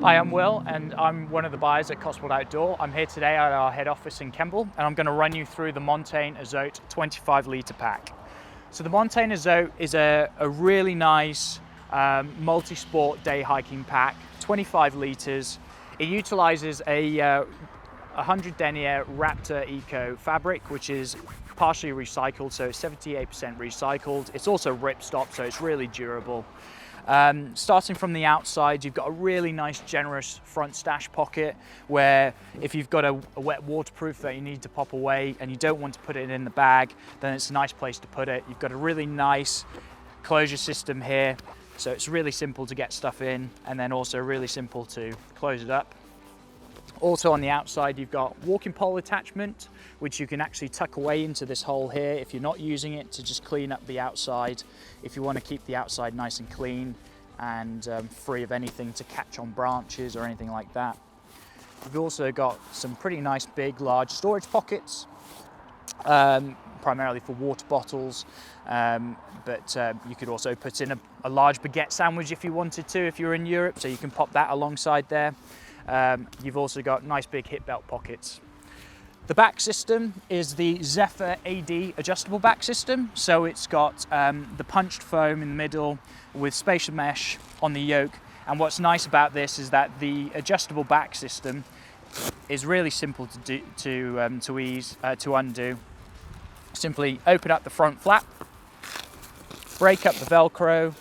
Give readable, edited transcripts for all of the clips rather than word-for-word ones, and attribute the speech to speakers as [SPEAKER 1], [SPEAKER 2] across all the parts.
[SPEAKER 1] Hi, I'm Will and I'm one of the buyers at Cotswold Outdoor. I'm here today at our head office in Kemble and I'm going to run you through the Montane Azote 25L pack. So the Montane Azote is a really nice multi-sport day hiking pack, 25 litres. It utilises a 100 denier Raptor Eco fabric, which is partially recycled, so it's 78% recycled. It's also ripstop, so it's really durable. Starting from the outside, you've got a really nice generous front stash pocket where if you've got a wet waterproof that you need to pop away and you don't want to put it in the bag, then it's a nice place to put it. You've got a really nice closure system here, so it's really simple to get stuff in and then also really simple to close it up. Also on the outside, you've got walking pole attachment, which you can actually tuck away into this hole here if you're not using it to just clean up the outside. If you want to keep the outside nice and clean and free of anything to catch on branches or anything like that. You've also got some pretty nice big large storage pockets, primarily for water bottles, but you could also put in a large baguette sandwich if you wanted to, if you're in Europe, so you can pop that alongside there. You've also got nice big hip belt pockets. The back system is the ZephyrAD adjustable back system. So it's got the punched foam in the middle with spatial mesh on the yoke. And what's nice about this is that the adjustable back system is really simple to undo. Simply open up the front flap, break up the Velcro,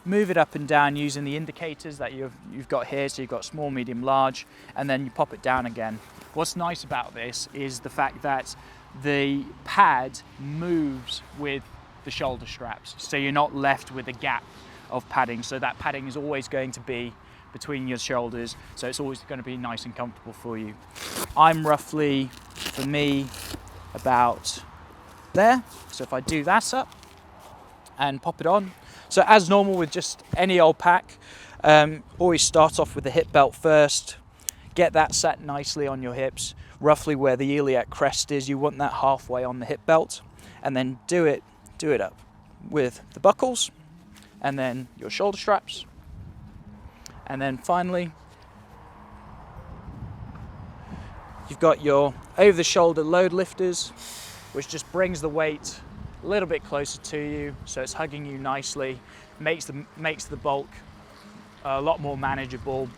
[SPEAKER 1] move it up and down using the indicators that you've got here. So you've got small, medium, large, and then you pop it down again. What's nice about this is the fact that the pad moves with the shoulder straps. So you're not left with a gap of padding. So that padding is always going to be between your shoulders. So it's always going to be nice and comfortable for you. I'm roughly, for me, about there. So if I do that up and pop it on, so as normal with just any old pack, always start off with the hip belt first. Get that set nicely on your hips, roughly where the iliac crest is. You want that halfway on the hip belt, and then do it up with the buckles, and then your shoulder straps, and then finally you've got your over-the-shoulder load lifters, which just brings the weight a little bit closer to you, so it's hugging you nicely, makes the bulk a lot more manageable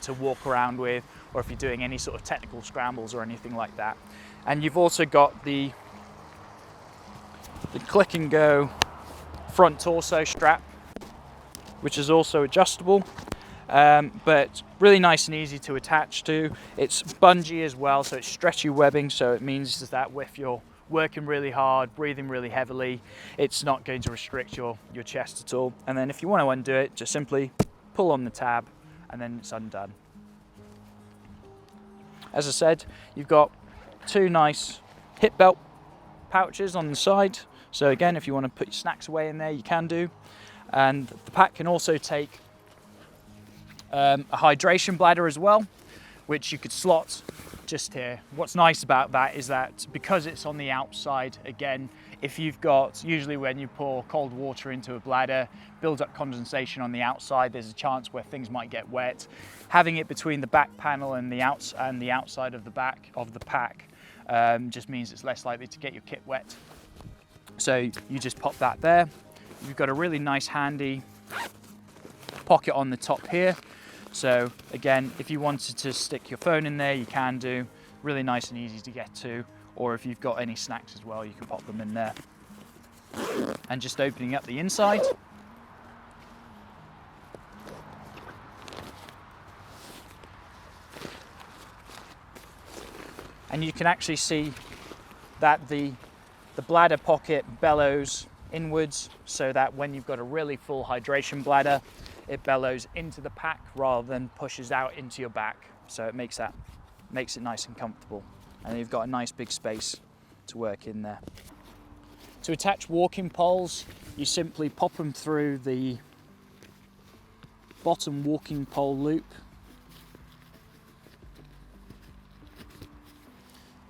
[SPEAKER 1] to walk around with, or if you're doing any sort of technical scrambles or anything like that. And you've also got the click and go front torso strap, which is also adjustable, but really nice and easy to attach to. It's bungee as well, so it's stretchy webbing, so it means that if you're working really hard, breathing really heavily, it's not going to restrict your chest at all. And then if you want to undo it, just simply pull on the tab and then it's undone. As I said, you've got two nice hip belt pouches on the side. So again, if you want to put your snacks away in there, you can do. And the pack can also take a hydration bladder as well, which you could slot just here. What's nice about that is that because it's on the outside, again, if you've got, usually when you pour cold water into a bladder, builds up condensation on the outside, there's a chance where things might get wet. Having it between the back panel and the outside of the back of the pack just means it's less likely to get your kit wet. So you just pop that there. You've got a really nice handy pocket on the top here. So again, if you wanted to stick your phone in there, you can do. Really nice and easy to get to. Or if you've got any snacks as well, you can pop them in there. And just opening up the inside. And you can actually see that the bladder pocket bellows inwards, so that when you've got a really full hydration bladder, it bellows into the pack rather than pushes out into your back. So it makes it nice and comfortable. And you've got a nice big space to work in there. To attach walking poles, you simply pop them through the bottom walking pole loop.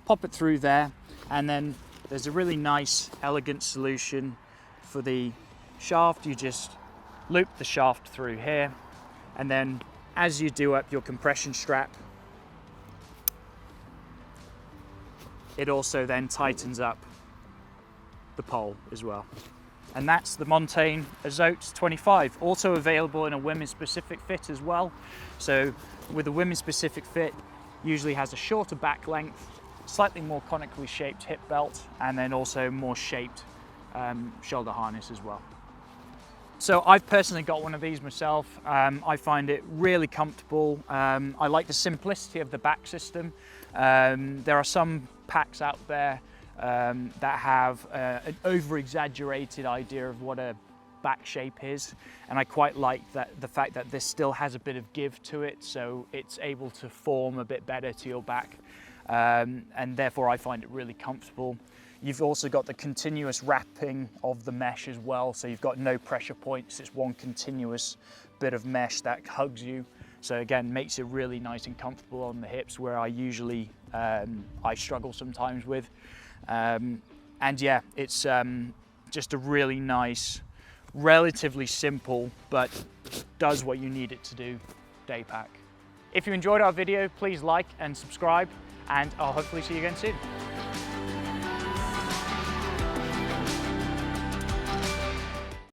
[SPEAKER 1] Pop it through there, and then there's a really nice, elegant solution for the shaft. You just loop the shaft through here, and then as you do up your compression strap, it also then tightens up the pole as well. And that's the Montane Azote 25, also available in a women's specific fit as well. So with a women's specific fit, usually has a shorter back length, slightly more conically shaped hip belt, and then also more shaped shoulder harness as well. So I've personally got one of these myself. I find it really comfortable. I like the simplicity of the back system. There are some packs out there that have an over-exaggerated idea of what a back shape is, and I quite like the fact that this still has a bit of give to it, so it's able to form a bit better to your back, and therefore I find it really comfortable. You've also got the continuous wrapping of the mesh as well, so you've got no pressure points. It's one continuous bit of mesh that hugs you. So again, makes it really nice and comfortable on the hips, where I usually I struggle sometimes with. And yeah, it's just a really nice, relatively simple, but does what you need it to do day pack. If you enjoyed our video, please like and subscribe, and I'll hopefully see you again soon.